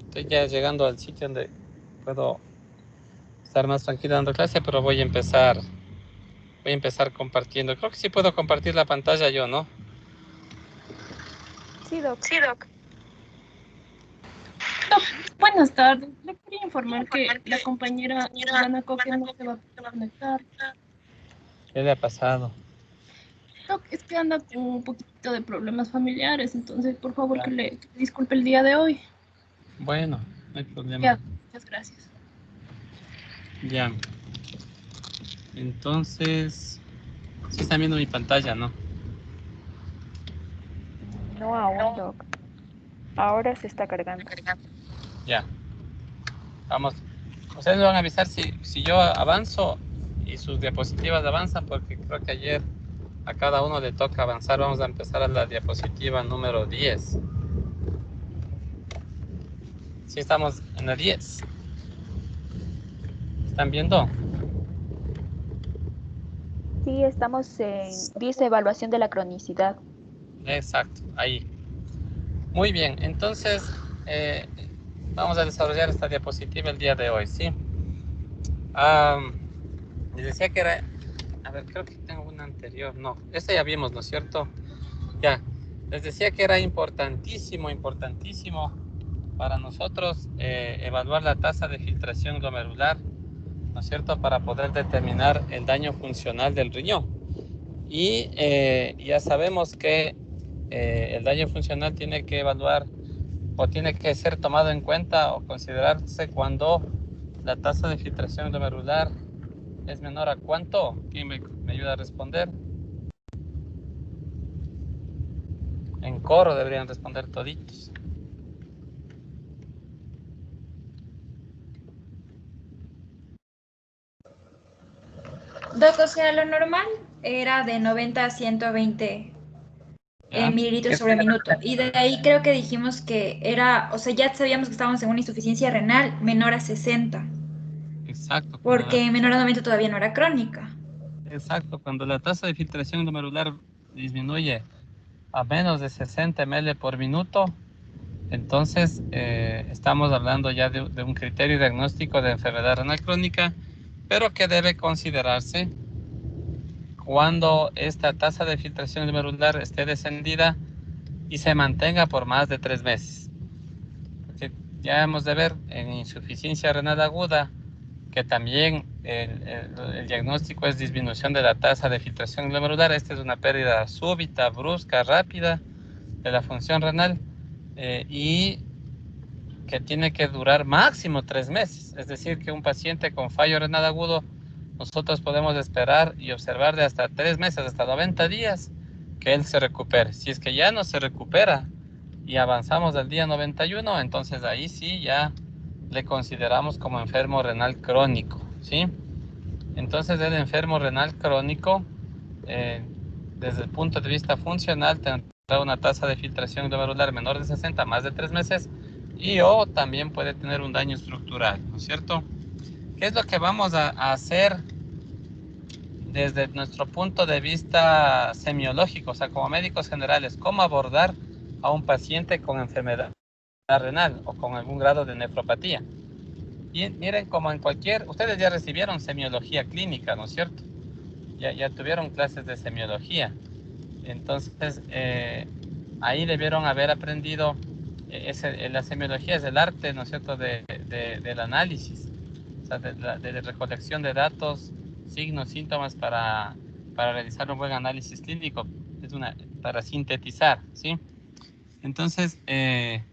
Estoy ya llegando al sitio donde puedo estar más tranquilo dando clase, pero voy a empezar compartiendo. Creo que sí puedo compartir la pantalla yo, ¿no? Sí, Doc. Sí, Doc. Doc, buenas tardes. Le quería informar que la compañera Ivana Coque no se va a poder conectar. ¿Qué le ha pasado? Doc, es que anda con un poquito de problemas familiares, entonces por favor que le disculpe el día de hoy. Bueno, no hay problema. Ya, muchas gracias. Ya. Entonces, sí están viendo mi pantalla, ¿no? No aún, Doc. Ahora se está cargando. Ya. Vamos. Ustedes me van a avisar si yo avanzo y sus diapositivas avanzan, porque creo que ayer a cada uno le toca avanzar. Vamos a empezar a la diapositiva número 10. Sí, estamos en la 10. ¿Están viendo? Sí, estamos en, dice evaluación de la cronicidad. Exacto, ahí. Muy bien, entonces vamos a desarrollar esta diapositiva el día de hoy, ¿sí? Les decía que era... A ver, creo que tengo una anterior. No, esta ya vimos, ¿no es cierto? Ya. Les decía que era importantísimo para nosotros evaluar la tasa de filtración glomerular, ¿no es cierto? Para poder determinar el daño funcional del riñón. Y ya sabemos que el daño funcional tiene que evaluar o tiene que ser tomado en cuenta o considerarse cuando la tasa de filtración glomerular es menor a ¿cuánto? ¿Quién me ayuda a responder? En coro deberían responder toditos. Doc, o sea, lo normal era de 90 a 120 ¿Ya? mililitros sobre minuto. Y de ahí creo que dijimos que era, o sea, ya sabíamos que estábamos en una insuficiencia renal menor a 60, Exacto. porque menor a 90 todavía no era crónica. Exacto, cuando la tasa de filtración glomerular disminuye a menos de 60 ml por minuto, entonces estamos hablando ya de un criterio diagnóstico de enfermedad renal crónica, pero que debe considerarse cuando esta tasa de filtración glomerular esté descendida y se mantenga por más de 3 meses. Porque ya hemos de ver en insuficiencia renal aguda que también el diagnóstico es disminución de la tasa de filtración glomerular. Esta es una pérdida súbita, brusca, rápida de la función renal y que tiene que durar máximo 3 meses. Es decir, que un paciente con fallo renal agudo, nosotros podemos esperar y observar de hasta 3 meses, hasta 90 días, que él se recupere. Si es que ya no se recupera y avanzamos al día 91, entonces ahí sí ya le consideramos como enfermo renal crónico, ¿sí? Entonces el enfermo renal crónico, eh, desde el punto de vista funcional, tendrá una tasa de filtración glomerular menor de 60, más de 3 meses, y o también puede tener un daño estructural, ¿no es cierto? ¿Qué es lo que vamos a hacer desde nuestro punto de vista semiológico, o sea, como médicos generales? ¿Cómo abordar a un paciente con enfermedad renal o con algún grado de nefropatía? Y miren, como en cualquier, ustedes ya recibieron semiología clínica, ¿no es cierto? Ya tuvieron clases de semiología. Entonces, ahí debieron haber aprendido, la semiología es el arte, ¿no es cierto?, del análisis, o sea, de recolección de datos, signos, síntomas para realizar un buen análisis clínico, para sintetizar, ¿sí? Entonces, en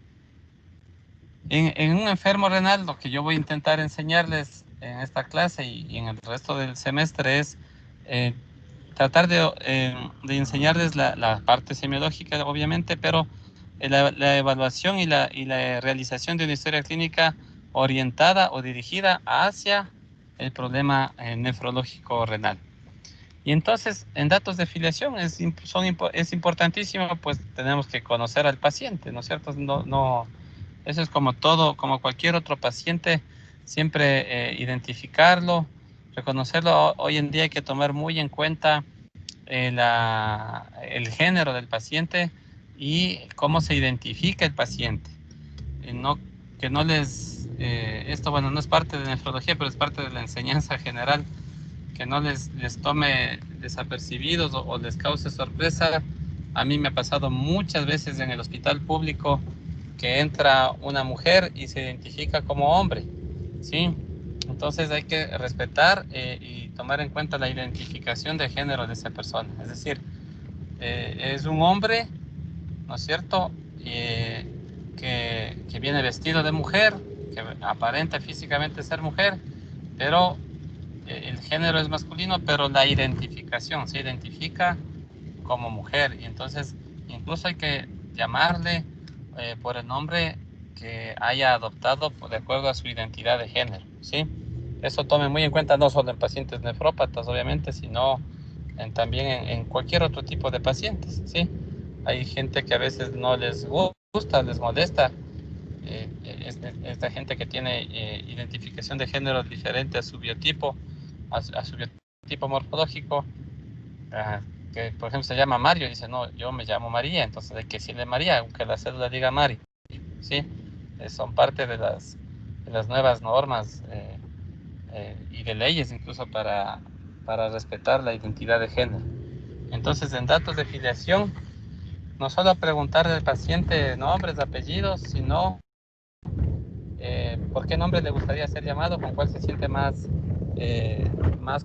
un enfermo renal, lo que yo voy a intentar enseñarles en esta clase y en el resto del semestre es tratar de enseñarles la parte semiológica, obviamente, pero la evaluación y la realización de una historia clínica orientada o dirigida hacia el problema nefrológico renal. Y entonces, en datos de filiación es importantísimo, pues tenemos que conocer al paciente, ¿no es cierto? Eso es como todo, como cualquier otro paciente, siempre identificarlo, reconocerlo. Hoy en día hay que tomar muy en cuenta el género del paciente y cómo se identifica el paciente. no, que no les, esto bueno, no es parte de nefrología, pero es parte de la enseñanza general, que no les tome desapercibidos o les cause sorpresa. A mí me ha pasado muchas veces en el hospital público que entra una mujer y se identifica como hombre, ¿sí? Entonces hay que respetar y tomar en cuenta la identificación de género de esa persona. Es decir, es un hombre, ¿no es cierto?, que viene vestido de mujer, que aparenta físicamente ser mujer, pero el género es masculino, pero la identificación se identifica como mujer, y entonces incluso hay que llamarle por el nombre que haya adoptado de acuerdo a su identidad de género, ¿sí? Eso tome muy en cuenta no solo en pacientes nefrópatas, obviamente, sino también en cualquier otro tipo de pacientes, ¿sí? Hay gente que a veces no les gusta, les molesta, esta gente que tiene identificación de género diferente a su biotipo, a su biotipo morfológico, que por ejemplo se llama Mario, dice, no, yo me llamo María, entonces hay que decirle María, aunque la cédula diga Mari, ¿sí? Son parte de las nuevas normas y de leyes incluso para respetar la identidad de género. Entonces, en datos de filiación, no solo preguntarle al paciente nombres, apellidos, sino por qué nombre le gustaría ser llamado, con cuál se siente más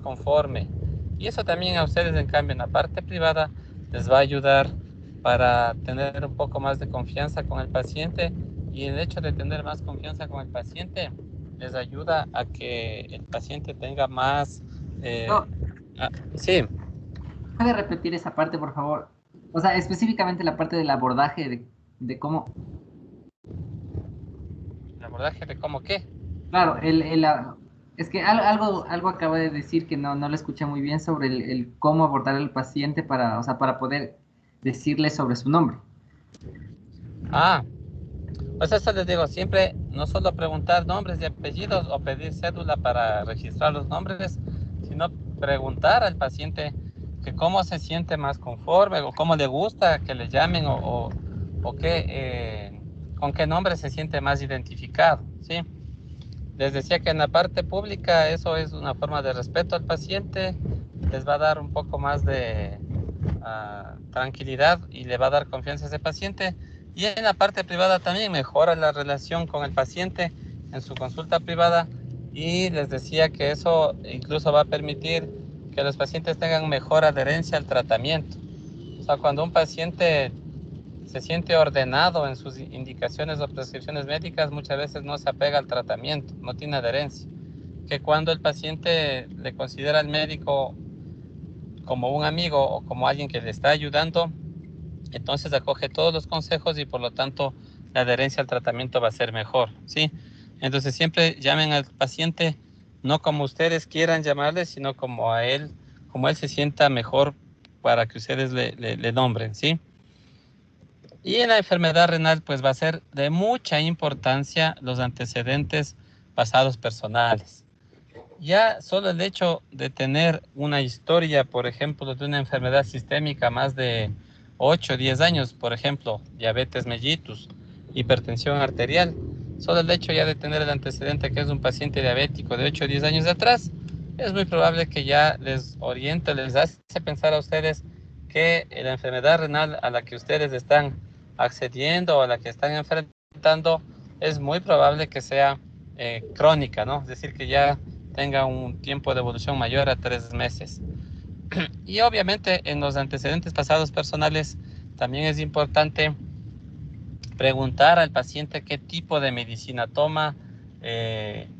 conforme. Y eso también a ustedes, en cambio, en la parte privada, les va a ayudar para tener un poco más de confianza con el paciente, y el hecho de tener más confianza con el paciente les ayuda a que el paciente tenga más... No, sí. ¿puede repetir esa parte, por favor? O sea, específicamente la parte del abordaje de cómo... ¿El abordaje de cómo qué? Claro, es que algo acaba de decir que no lo escuché muy bien sobre el cómo abordar al paciente para, o sea, para poder decirle sobre su nombre. Pues eso les digo, siempre no solo preguntar nombres y apellidos o pedir cédula para registrar los nombres, sino preguntar al paciente que cómo se siente más conforme o cómo le gusta que le llamen o con qué nombre se siente más identificado, ¿sí? Les decía que en la parte pública eso es una forma de respeto al paciente, les va a dar un poco más de tranquilidad y le va a dar confianza a ese paciente. Y en la parte privada también mejora la relación con el paciente en su consulta privada, y les decía que eso incluso va a permitir que los pacientes tengan mejor adherencia al tratamiento. O sea, cuando un paciente se siente ordenado en sus indicaciones o prescripciones médicas, muchas veces no se apega al tratamiento, no tiene adherencia. Que cuando el paciente le considera al médico como un amigo o como alguien que le está ayudando, entonces acoge todos los consejos y por lo tanto la adherencia al tratamiento va a ser mejor, ¿sí? Entonces siempre llamen al paciente no como ustedes quieran llamarle, sino como él se sienta mejor para que ustedes le nombren, ¿sí? Y en la enfermedad renal pues va a ser de mucha importancia los antecedentes pasados personales. Ya solo el hecho de tener una historia, por ejemplo, de una enfermedad sistémica más de 8 o 10 años, por ejemplo, diabetes mellitus, hipertensión arterial, solo el hecho ya de tener el antecedente que es un paciente diabético de 8 o 10 años atrás, es muy probable que ya les oriente, les hace pensar a ustedes que la enfermedad renal a la que ustedes están accediendo o a la que están enfrentando es muy probable que sea crónica, ¿no? Es decir, que ya tenga un tiempo de evolución mayor a 3 meses. Y obviamente en los antecedentes pasados personales también es importante preguntar al paciente qué tipo de medicina toma,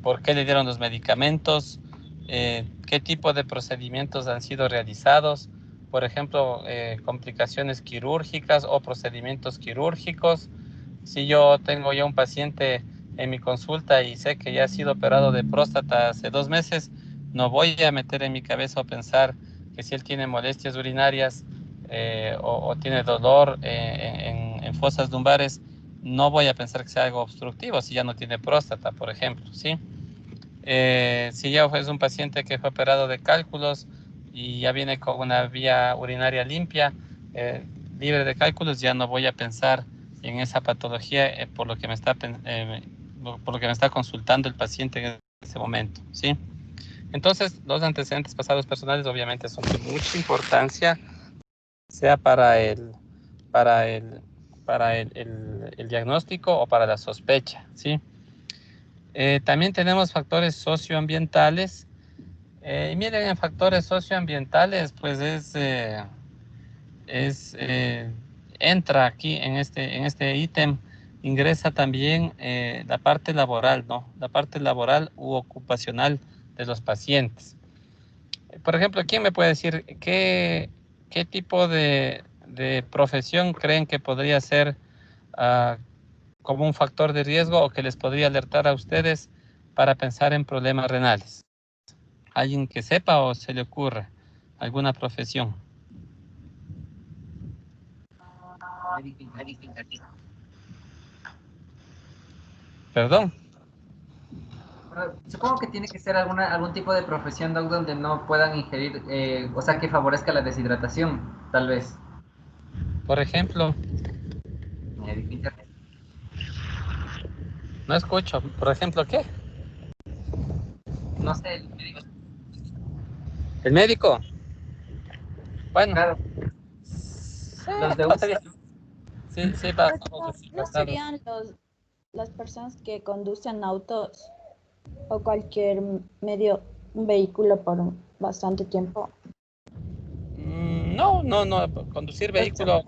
por qué le dieron los medicamentos, qué tipo de procedimientos han sido realizados, por ejemplo, complicaciones quirúrgicas o procedimientos quirúrgicos. Si yo tengo ya un paciente en mi consulta y sé que ya ha sido operado de próstata hace 2 meses, no voy a meter en mi cabeza o pensar que si él tiene molestias urinarias o tiene dolor en fosas lumbares, no voy a pensar que sea algo obstructivo si ya no tiene próstata, por ejemplo, ¿sí? Si ya es un paciente que fue operado de cálculos y ya viene con una vía urinaria limpia, libre de cálculos, ya no voy a pensar en esa patología por lo que me está consultando el paciente en ese momento, ¿sí? Entonces, los antecedentes pasados personales obviamente son de mucha importancia, sea para el diagnóstico o para la sospecha, ¿sí? También tenemos factores socioambientales. Y miren, en factores socioambientales, pues entra aquí en este ítem, ingresa también la parte laboral, ¿no? La parte laboral u ocupacional de los pacientes. Por ejemplo, ¿quién me puede decir qué tipo de profesión creen que podría ser como un factor de riesgo o que les podría alertar a ustedes para pensar en problemas renales? ¿Alguien que sepa o se le ocurre alguna profesión? ¿Perdón? Supongo que tiene que ser algún tipo de profesión, Doc, donde no puedan ingerir, o sea, que favorezca la deshidratación, tal vez. Por ejemplo, no escucho. Por ejemplo, ¿qué? No sé, el médico. ¿El médico? Bueno, Claro, sí, los de UCI. sí, sí, Pues vamos a decir no basado. serían las personas que conducen autos o cualquier medio, un vehículo por bastante tiempo. No, conducir vehículo.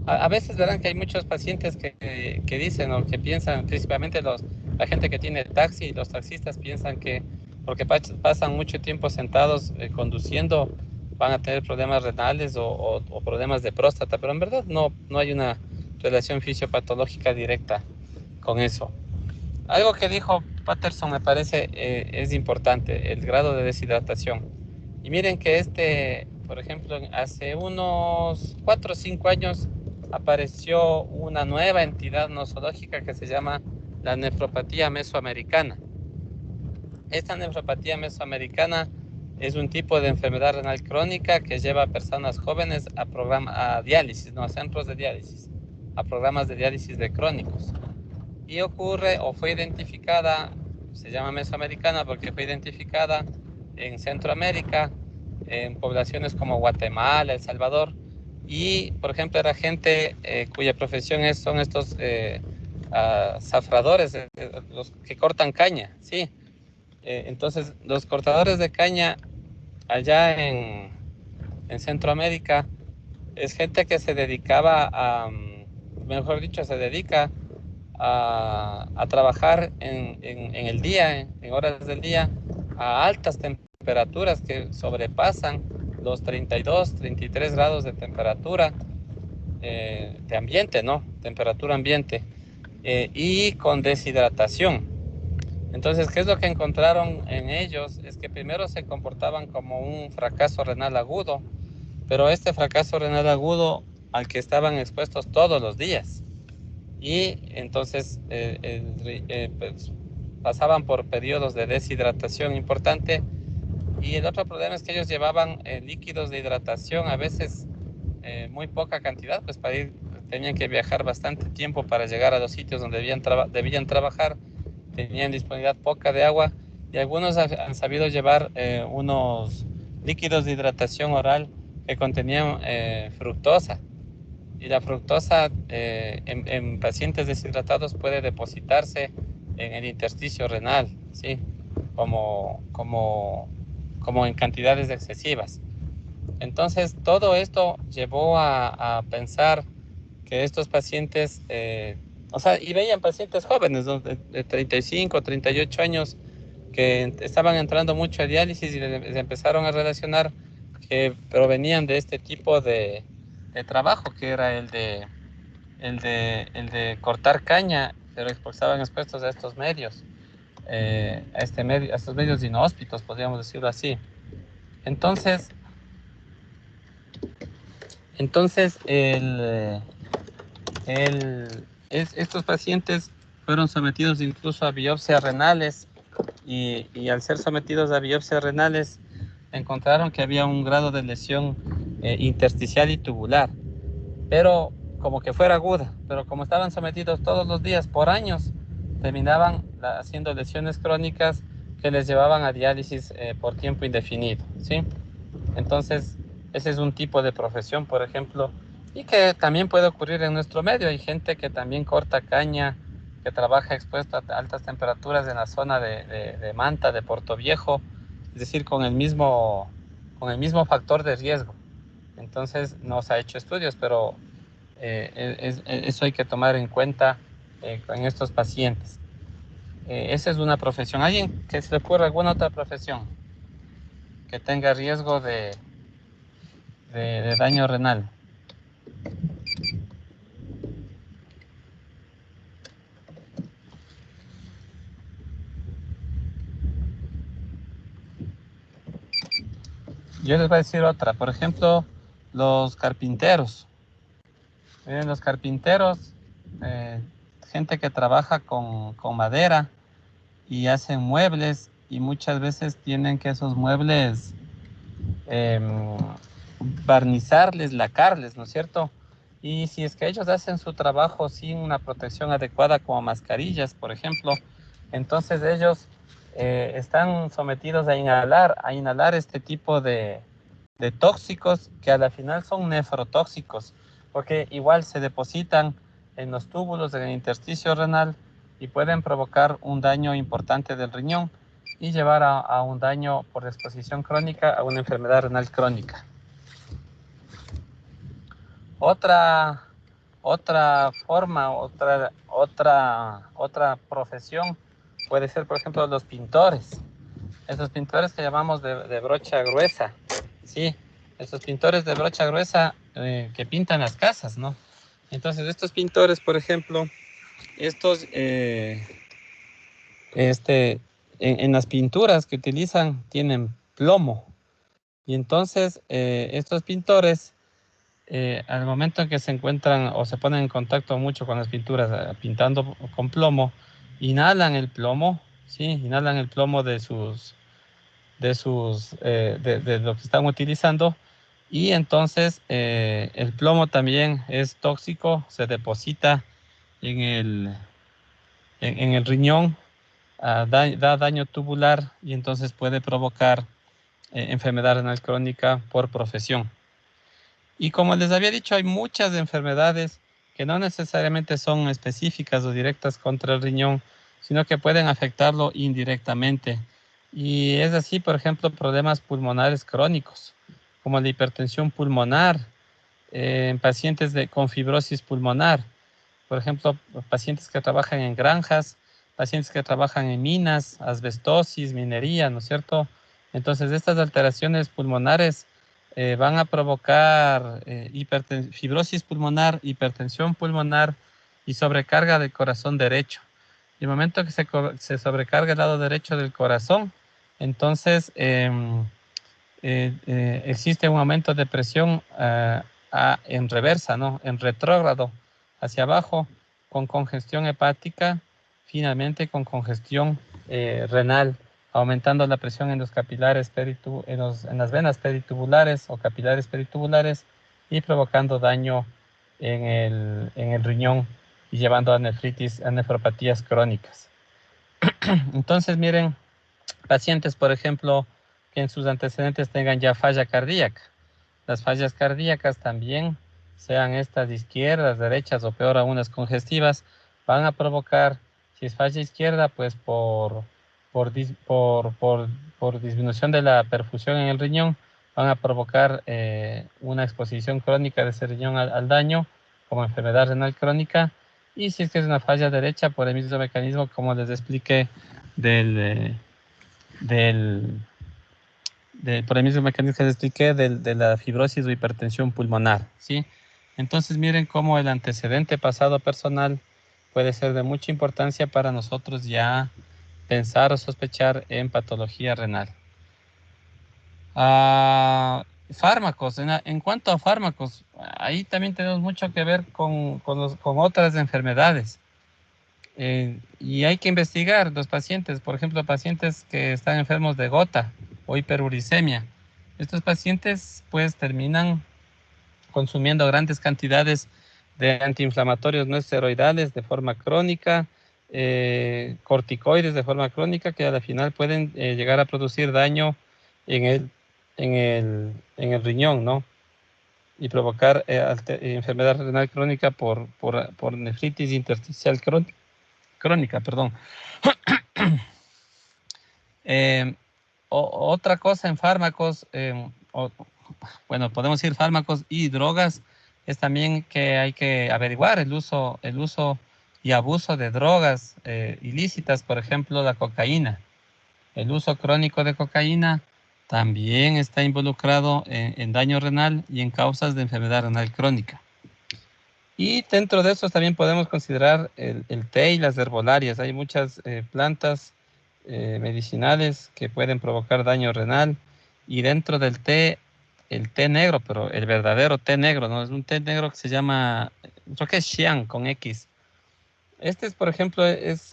A veces verán que hay muchos pacientes que dicen o que piensan, principalmente la gente que tiene taxi, los taxistas piensan que porque pasan mucho tiempo sentados conduciendo van a tener problemas renales o problemas de próstata, pero en verdad no hay una relación fisiopatológica directa con eso. Algo que dijo Patterson me parece es importante, el grado de deshidratación. Y miren que por ejemplo, hace unos 4 o 5 años apareció una nueva entidad nosológica que se llama la nefropatía mesoamericana. Esta nefropatía mesoamericana es un tipo de enfermedad renal crónica que lleva a personas jóvenes a diálisis, no a centros de diálisis, a programas de diálisis de crónicos. Y ocurre o fue identificada, se llama mesoamericana porque fue identificada en Centroamérica, en poblaciones como Guatemala, El Salvador, y por ejemplo era gente cuya profesión son estos zafradores, los que cortan caña, ¿sí? Entonces los cortadores de caña allá en Centroamérica es gente que se dedicaba mejor dicho, se dedica a trabajar en el día, en horas del día, a altas temperaturas que sobrepasan los 32, 33 grados de temperatura de ambiente, ¿no? Temperatura ambiente. Y con deshidratación. Entonces, ¿qué es lo que encontraron en ellos? Es que primero se comportaban como un fracaso renal agudo, pero este fracaso renal agudo al que estaban expuestos todos los días. Y entonces pues, pasaban por periodos de deshidratación importante. Y el otro problema es que ellos llevaban líquidos de hidratación, a veces muy poca cantidad, pues tenían que viajar bastante tiempo para llegar a los sitios donde debían trabajar, tenían disponibilidad poca de agua y algunos han sabido llevar unos líquidos de hidratación oral que contenían fructosa. Y la fructosa en pacientes deshidratados puede depositarse en el intersticio renal, ¿sí? Como en cantidades excesivas. Entonces, todo esto llevó a pensar que estos pacientes, y veían pacientes jóvenes, ¿no? de 35, 38 años, que estaban entrando mucho a diálisis y les empezaron a relacionar que provenían de este tipo de trabajo, que era el de cortar caña, pero estaban expuestos a estos medios, a estos medios inhóspitos, podríamos decirlo así. Entonces estos pacientes fueron sometidos incluso a biopsias renales y al ser sometidos a biopsias renales encontraron que había un grado de lesión intersticial y tubular. Pero como que fuera aguda, pero como estaban sometidos todos los días por años, terminaban haciendo lesiones crónicas que les llevaban a diálisis por tiempo indefinido, ¿sí? Entonces, ese es un tipo de profesión, por ejemplo, y que también puede ocurrir en nuestro medio. Hay gente que también corta caña, que trabaja expuesto a altas temperaturas en la zona de Manta, de Portoviejo, es decir, con el mismo factor de riesgo. Entonces, no se ha hecho estudios, pero eso hay que tomar en cuenta en estos pacientes. Esa es una profesión. ¿Alguien que se le ocurra alguna otra profesión que tenga riesgo de daño renal? Yo les voy a decir otra. Por ejemplo, los carpinteros. Miren, los carpinteros, gente que trabaja con madera y hacen muebles, y muchas veces tienen que esos muebles barnizarles, lacarles, ¿no es cierto? Y si es que ellos hacen su trabajo sin una protección adecuada, como mascarillas, por ejemplo, entonces ellos están sometidos a inhalar este tipo de tóxicos, que a la final son nefrotóxicos, porque igual se depositan en los túbulos del intersticio renal y pueden provocar un daño importante del riñón y llevar a un daño por exposición crónica a una enfermedad renal crónica. Otra forma, otra profesión puede ser, por ejemplo, los pintores. Esos pintores que llamamos de brocha gruesa, ¿sí? Esos pintores de brocha gruesa que pintan las casas, ¿no? Entonces, estos pintores, por ejemplo, en las pinturas que utilizan tienen plomo. Y entonces, estos pintores, al momento en que se encuentran o se ponen en contacto mucho con las pinturas, pintando con plomo, inhalan el plomo, ¿sí? Inhalan el plomo de lo que están utilizando, y entonces el plomo también es tóxico, se deposita en el riñón, da daño tubular, y entonces puede provocar enfermedad renal crónica por profesión. Y como les había dicho, hay muchas enfermedades que no necesariamente son específicas o directas contra el riñón, sino que pueden afectarlo indirectamente. Y es así, por ejemplo, problemas pulmonares crónicos, como la hipertensión pulmonar, en pacientes con fibrosis pulmonar, por ejemplo, pacientes que trabajan en granjas, pacientes que trabajan en minas, asbestosis, minería, ¿no es cierto? Entonces, estas alteraciones pulmonares van a provocar fibrosis pulmonar, hipertensión pulmonar y sobrecarga del corazón derecho. Y el momento que se sobrecarga el lado derecho del corazón, entonces existe un aumento de presión en reversa, ¿no? En retrógrado, hacia abajo, con congestión hepática, finalmente con congestión renal, aumentando la presión en los capilares en las venas peritubulares o capilares peritubulares, y provocando daño en el riñón y llevando a nefritis, a nefropatías crónicas. Entonces, miren, pacientes, por ejemplo, que en sus antecedentes tengan ya falla cardíaca. Las fallas cardíacas también, sean estas izquierdas, derechas o peor aún las congestivas, van a provocar, si es falla izquierda, pues por disminución de la perfusión en el riñón, van a provocar una exposición crónica de ese riñón al daño, como enfermedad renal crónica. Y si es que es una falla derecha, por el mismo mecanismo, como les expliqué, por el mismo mecanismo que les expliqué, de la fibrosis o hipertensión pulmonar, ¿sí? Entonces, miren cómo el antecedente pasado personal puede ser de mucha importancia para nosotros ya pensar o sospechar en patología renal. Fármacos. En cuanto a fármacos, ahí también tenemos mucho que ver con otras enfermedades. Y hay que investigar los pacientes, por ejemplo, pacientes que están enfermos de gota o hiperuricemia. Estos pacientes pues terminan consumiendo grandes cantidades de antiinflamatorios no esteroidales de forma crónica, corticoides de forma crónica, que a la final pueden llegar a producir daño en el riñón, ¿no? Y provocar enfermedad renal crónica por nefritis intersticial crónica, perdón. Otra cosa en fármacos, bueno, podemos decir fármacos y drogas, es también que hay que averiguar el uso y abuso de drogas ilícitas, por ejemplo, la cocaína. El uso crónico de cocaína también está involucrado en daño renal y en causas de enfermedad renal crónica. Y dentro de eso también podemos considerar el té y las herbolarias. Hay muchas plantas medicinales que pueden provocar daño renal, y dentro del té, el té negro, pero el verdadero té negro, ¿no? Es un té negro que se llama, creo que es Xiang con X. Este es, por ejemplo, es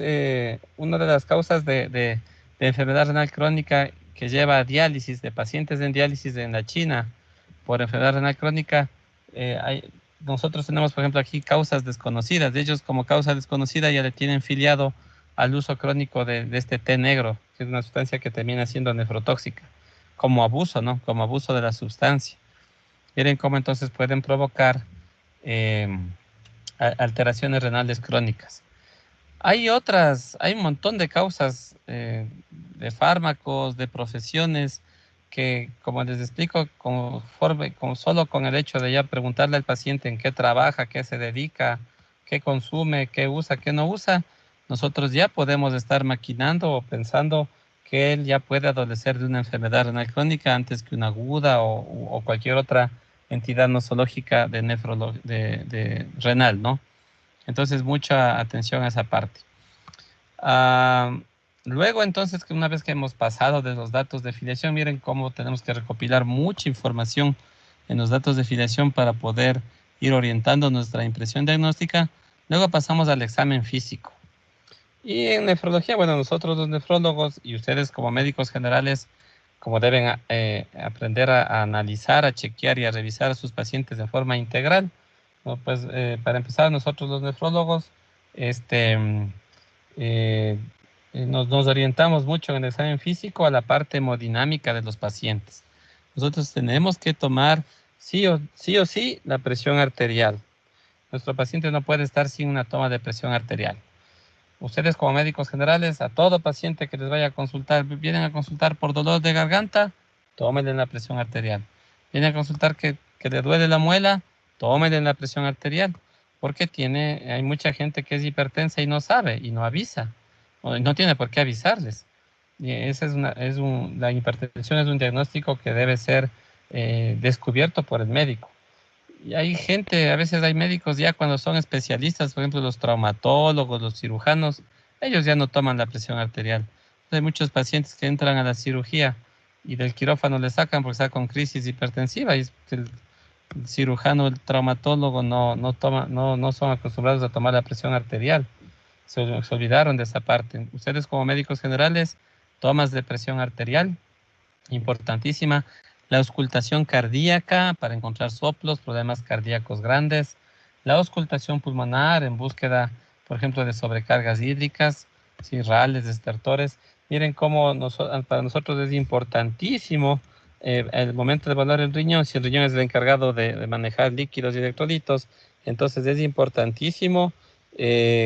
una de las causas de enfermedad renal crónica que lleva a diálisis, de pacientes en diálisis en la China por enfermedad renal crónica. Nosotros tenemos, por ejemplo, aquí causas desconocidas. De ellos, como causa desconocida, ya le tienen filiado al uso crónico de este té negro, que es una sustancia que termina siendo nefrotóxica, como abuso, ¿no? Como abuso de la sustancia. Miren cómo entonces pueden provocar alteraciones renales crónicas. Hay un montón de causas de fármacos, de profesiones, que, como les explico, solo con el hecho de ya preguntarle al paciente en qué trabaja, qué se dedica, qué consume, qué usa, qué no usa, nosotros ya podemos estar maquinando o pensando que él ya puede adolecer de una enfermedad renal crónica antes que una aguda o cualquier otra entidad nosológica de renal, ¿no? Entonces, mucha atención a esa parte. Luego, entonces, que una vez que hemos pasado de los datos de filiación, miren cómo tenemos que recopilar mucha información en los datos de filiación para poder ir orientando nuestra impresión diagnóstica. Luego pasamos al examen físico. Y en nefrología, bueno, nosotros los nefrólogos y ustedes como médicos generales, como deben aprender a analizar, a chequear y a revisar a sus pacientes de forma integral, ¿no? Pues para empezar, nosotros los nefrólogos nos orientamos mucho en el examen físico a la parte hemodinámica de los pacientes. Nosotros tenemos que tomar sí o sí la presión arterial. Nuestro paciente no puede estar sin una toma de presión arterial. Ustedes como médicos generales, a todo paciente que les vaya a consultar, vienen a consultar por dolor de garganta, tómenle la presión arterial. Vienen a consultar que le duele la muela, tómenle la presión arterial, porque hay mucha gente que es hipertensa y no sabe y no avisa, o no tiene por qué avisarles. Y esa la hipertensión es un diagnóstico que debe ser descubierto por el médico. Y hay gente, a veces hay médicos ya cuando son especialistas, por ejemplo los traumatólogos, los cirujanos, ellos ya no toman la presión arterial. Hay muchos pacientes que entran a la cirugía y del quirófano le sacan porque está con crisis hipertensiva, y es que el cirujano, el traumatólogo no son acostumbrados a tomar la presión arterial. Se olvidaron de esa parte. Ustedes como médicos generales, tomas de presión arterial, importantísima. La auscultación cardíaca para encontrar soplos, problemas cardíacos grandes. La auscultación pulmonar en búsqueda, por ejemplo, de sobrecargas hídricas, rales, estertores. Miren cómo para nosotros es importantísimo el momento de evaluar el riñón. Si el riñón es el encargado de manejar líquidos y electrolitos, entonces es importantísimo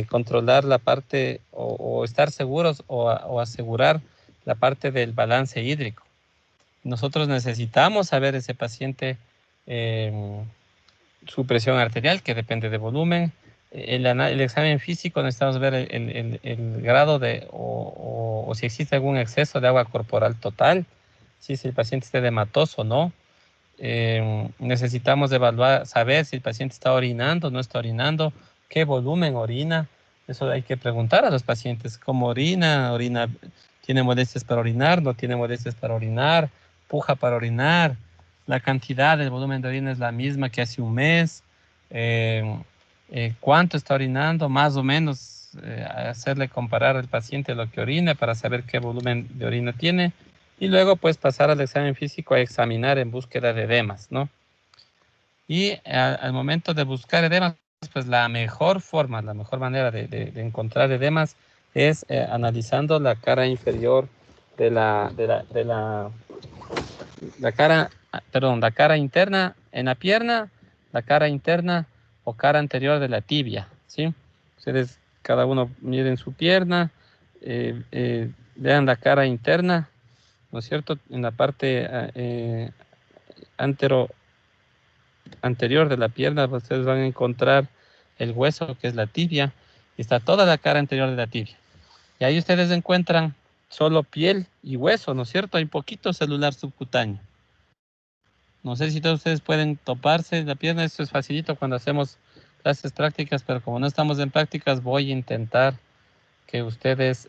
controlar la parte o estar seguros o asegurar la parte del balance hídrico. Nosotros necesitamos saber ese paciente su presión arterial, que depende de volumen. El examen físico necesitamos ver el grado o si existe algún exceso de agua corporal total, si el paciente está edematoso o no. Necesitamos saber si el paciente está orinando o no está orinando, qué volumen orina. Eso hay que preguntar a los pacientes, cómo orina, tiene molestias para orinar, no tiene molestias para orinar, puja para orinar, la cantidad, el volumen de orina es la misma que hace un mes, cuánto está orinando, más o menos hacerle comparar al paciente lo que orina para saber qué volumen de orina tiene, y luego pues pasar al examen físico a examinar en búsqueda de edemas, ¿no? Y al momento de buscar edemas, pues la mejor forma, la mejor manera de encontrar edemas es analizando la cara inferior de la cara, perdón, la cara interna en la pierna, la cara interna o cara anterior de la tibia, ¿sí? Ustedes, cada uno miren su pierna, vean la cara interna, ¿no es cierto? En la parte anterior de la pierna, ustedes van a encontrar el hueso, que es la tibia, y está toda la cara anterior de la tibia. Y ahí ustedes encuentran solo piel y hueso, ¿no es cierto? Hay poquito celular subcutáneo. No sé si todos ustedes pueden toparse la pierna, esto es facilito cuando hacemos clases prácticas, pero como no estamos en prácticas, voy a intentar que ustedes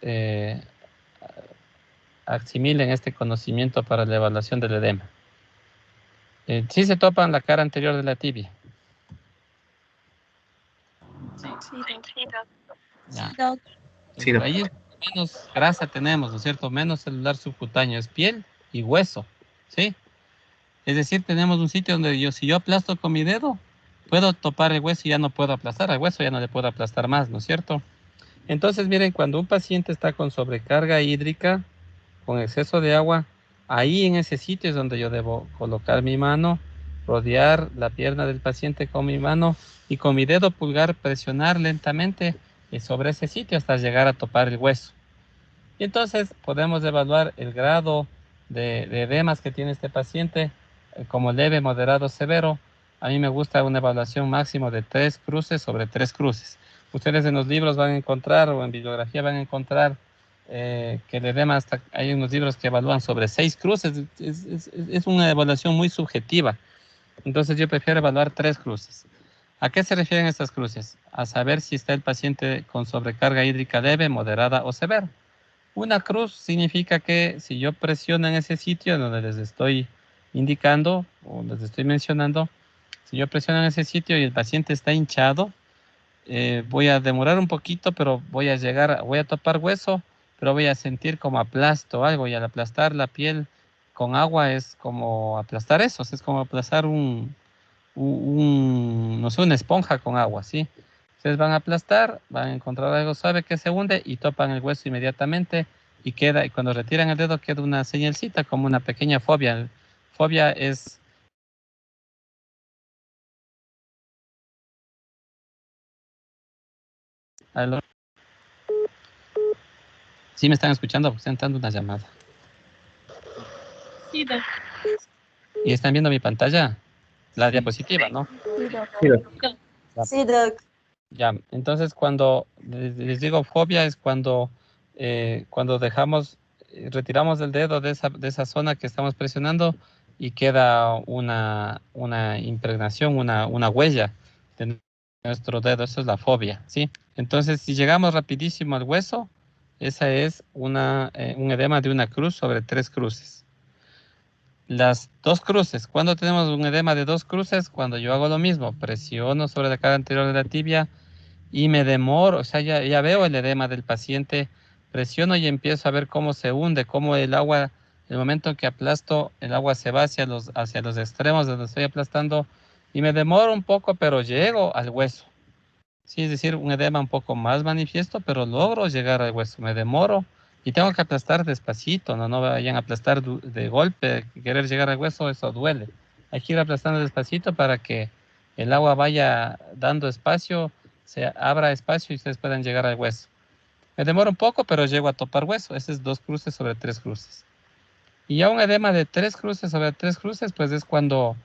asimilen este conocimiento para la evaluación del edema. Sí se topan la cara anterior de la tibia. Ya. Sí, doctor. Ahí es menos grasa tenemos, ¿no es cierto? Menos celular subcutáneo, es piel y hueso, ¿sí? Es decir, tenemos un sitio donde si yo aplasto con mi dedo, puedo topar el hueso y ya no puedo aplastar al hueso, ya no le puedo aplastar más, ¿no es cierto? Entonces, miren, cuando un paciente está con sobrecarga hídrica, con exceso de agua, ahí en ese sitio es donde yo debo colocar mi mano, rodear la pierna del paciente con mi mano y con mi dedo pulgar presionar lentamente sobre ese sitio hasta llegar a topar el hueso. Y entonces podemos evaluar el grado de edemas que tiene este paciente como leve, moderado, severo. A mí me gusta una evaluación máximo de 3 cruces sobre 3 cruces. Ustedes en los libros van a encontrar, o en bibliografía van a encontrar, que el edema, hay unos libros que evalúan sobre 6 cruces. Es una evaluación muy subjetiva. Entonces yo prefiero evaluar 3 cruces. ¿A qué se refieren estas cruces? A saber si está el paciente con sobrecarga hídrica leve, moderada o severa. Una cruz significa que si yo presiono en ese sitio donde les estoy indicando o les estoy mencionando, si yo presiono en ese sitio y el paciente está hinchado, voy a demorar un poquito, pero voy a topar hueso, pero voy a sentir como aplasto algo, y al aplastar la piel con agua es como aplastar eso, es como aplastar no sé, una esponja con agua, ¿sí? Ustedes van a aplastar, van a encontrar algo suave que se hunde y topan el hueso inmediatamente y cuando retiran el dedo queda una señalcita como una pequeña fobia. Fobia es... ¿Sí me están escuchando? Porque están dando una llamada. Sí, doctor. ¿Y están viendo mi pantalla? La diapositiva, ¿no? Sí, doctor. Sí, Doc. Ya, entonces cuando les digo fobia es cuando retiramos el dedo de esa zona que estamos presionando y queda una impregnación, una huella de nuestro dedo. Eso es la fobia, ¿sí? Entonces, si llegamos rapidísimo al hueso, esa es un edema de una cruz sobre 3 cruces. Las 2 cruces, ¿cuándo tenemos un edema de 2 cruces? Cuando yo hago lo mismo, presiono sobre la cara anterior de la tibia y me demoro, o sea, ya veo el edema del paciente, presiono y empiezo a ver cómo se hunde, cómo el agua, el momento que aplasto, el agua se va hacia los extremos de donde estoy aplastando y me demoro un poco, pero llego al hueso. Sí, es decir, un edema un poco más manifiesto, pero logro llegar al hueso. Me demoro y tengo que aplastar despacito, no vayan a aplastar de golpe, querer llegar al hueso, eso duele. Hay que ir aplastando despacito para que el agua vaya dando espacio, se abra espacio y ustedes puedan llegar al hueso. Me demoro un poco, pero llego a topar hueso. Ese es 2 cruces sobre 3 cruces. Y ya un edema de 3 cruces sobre 3 cruces, pues es cuando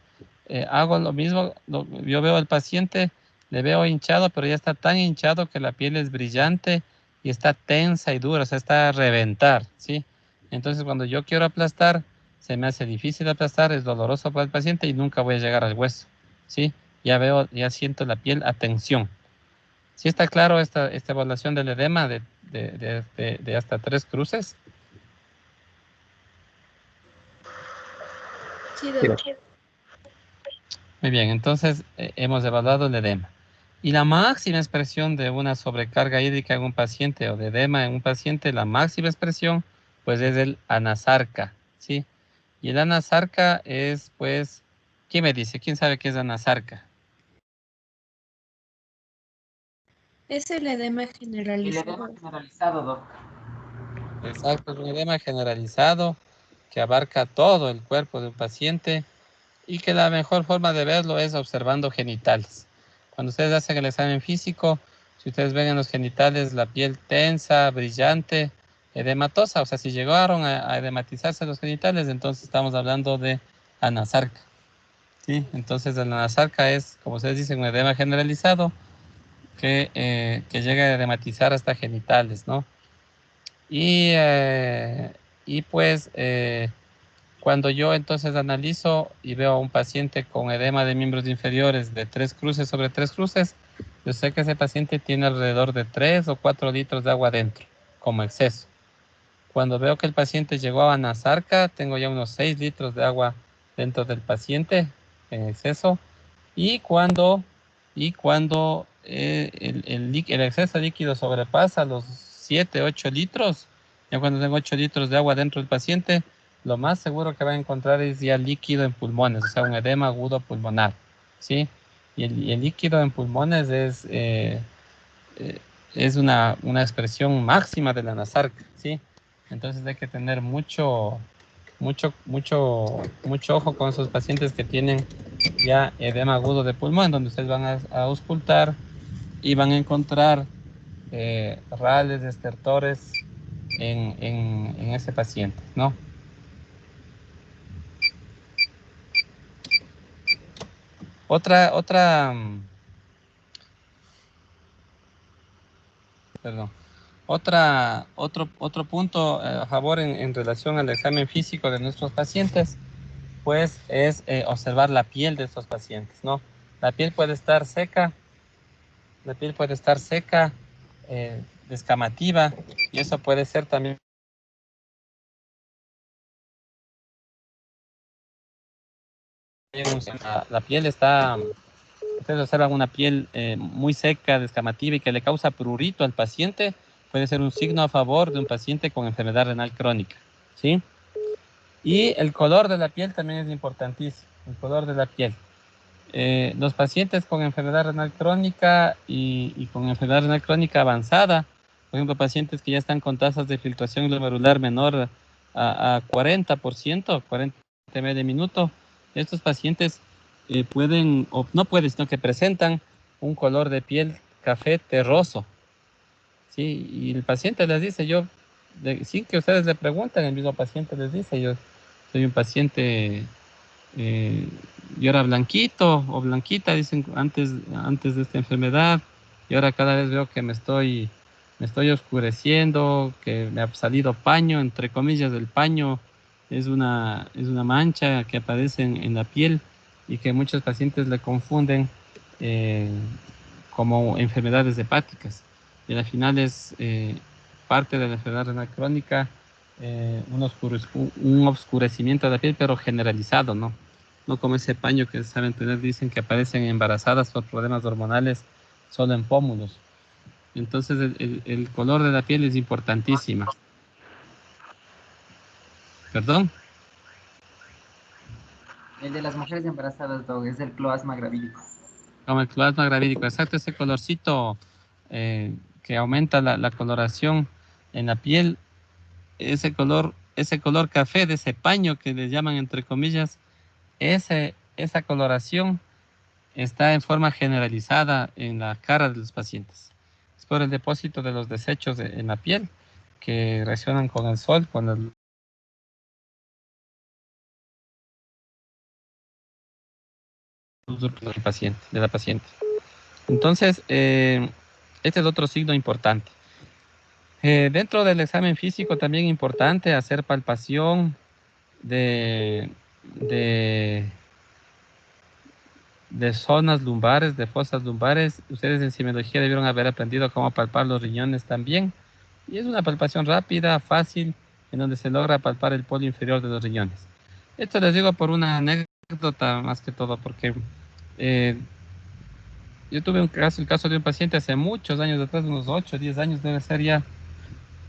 hago lo mismo. Yo veo al paciente, le veo hinchado, pero ya está tan hinchado que la piel es brillante y está tensa y dura, o sea, está a reventar, ¿sí? Entonces, cuando yo quiero aplastar, se me hace difícil aplastar, es doloroso para el paciente y nunca voy a llegar al hueso, ¿sí? Ya siento la piel a tensión. ¿Sí está claro esta evaluación del edema de hasta 3 cruces? Sí, Sí, doctor. Muy bien, entonces hemos evaluado el edema. Y la máxima expresión de una sobrecarga hídrica en un paciente o de edema en un paciente, la máxima expresión, pues es el anasarca, ¿sí? Y el anasarca es, pues, ¿quién me dice? ¿Quién sabe qué es anasarca? Es el edema El generalizado. edema generalizado, Doc. Exacto, es un edema generalizado que abarca todo el cuerpo de un paciente y que la mejor forma de verlo es observando genitales. Cuando ustedes hacen el examen físico, si ustedes ven en los genitales la piel tensa, brillante, edematosa, o sea, si llegaron a edematizarse los genitales, entonces estamos hablando de anasarca. ¿Sí? Entonces el anasarca es, como ustedes dicen, un edema generalizado que llega a edematizar hasta genitales, ¿no? Y pues cuando yo entonces analizo y veo a un paciente con edema de miembros inferiores de 3 cruces sobre 3 cruces, yo sé que ese paciente tiene alrededor de 3 o 4 litros de agua dentro, como exceso. Cuando veo que el paciente llegó a anasarca, tengo ya unos 6 litros de agua dentro del paciente en exceso. Y cuando el exceso de líquido sobrepasa los 7, 8 litros, ya cuando tengo 8 litros de agua dentro del paciente, lo más seguro que va a encontrar es ya líquido en pulmones, o sea, un edema agudo pulmonar, ¿sí? Y el líquido en pulmones es una expresión máxima de la anasarca, ¿sí? Entonces hay que tener mucho ojo con esos pacientes que tienen ya edema agudo de pulmón, donde ustedes van a auscultar y van a encontrar rales, estertores en ese paciente, ¿no? Perdón. Otro punto a favor en relación al examen físico de nuestros pacientes, pues es observar la piel de estos pacientes, ¿no? La piel puede estar seca, descamativa, y eso puede ser también la piel está, ustedes observan una piel muy seca, descamativa y que le causa prurito al paciente, puede ser un signo a favor de un paciente con enfermedad renal crónica, ¿sí? Y el color de la piel también es importantísimo, el color de la piel. Los pacientes con enfermedad renal crónica y con enfermedad renal crónica avanzada, por ejemplo, pacientes que ya están con tasas de filtración glomerular menor a 40%, 40 ml de minuto, estos pacientes pueden, o no pueden, sino que presentan un color de piel café terroso, ¿sí? Y el paciente les dice, sin que ustedes le pregunten, el mismo paciente les dice, yo soy un paciente eh, yo era blanquito o blanquita, dicen antes de esta enfermedad, y ahora cada vez veo que me estoy oscureciendo, que me ha salido paño, entre comillas, el paño es una mancha que aparece en la piel y que muchos pacientes le confunden eh, como enfermedades hepáticas. Y al final es parte de la enfermedad renal crónica, un oscurecimiento de la piel, pero generalizado, ¿no? No como ese paño que saben tener, dicen que aparecen embarazadas por problemas hormonales solo en pómulos. Entonces el color de la piel es importantísima. ¿Perdón? El de las mujeres embarazadas, Doc, es el cloasma gravídico. Como el plasma gravídico, exacto, ese colorcito que aumenta la coloración en la piel, ese color café de ese paño que le llaman entre comillas, esa coloración está en forma generalizada en la cara de los pacientes. Es por el depósito de los desechos en la piel que reaccionan con el sol, con el del paciente, de la paciente. Entonces, este es otro signo importante. Dentro del examen físico también importante hacer palpación de, de, de zonas lumbares, de fosas lumbares. Ustedes en semiología debieron haber aprendido cómo palpar los riñones también. Y es una palpación rápida, fácil, en donde se logra palpar el polo inferior de los riñones. Esto les digo por una anécdota más que todo, porque eh, yo tuve el caso de un paciente hace muchos años atrás, unos 8, 10 años debe ser ya,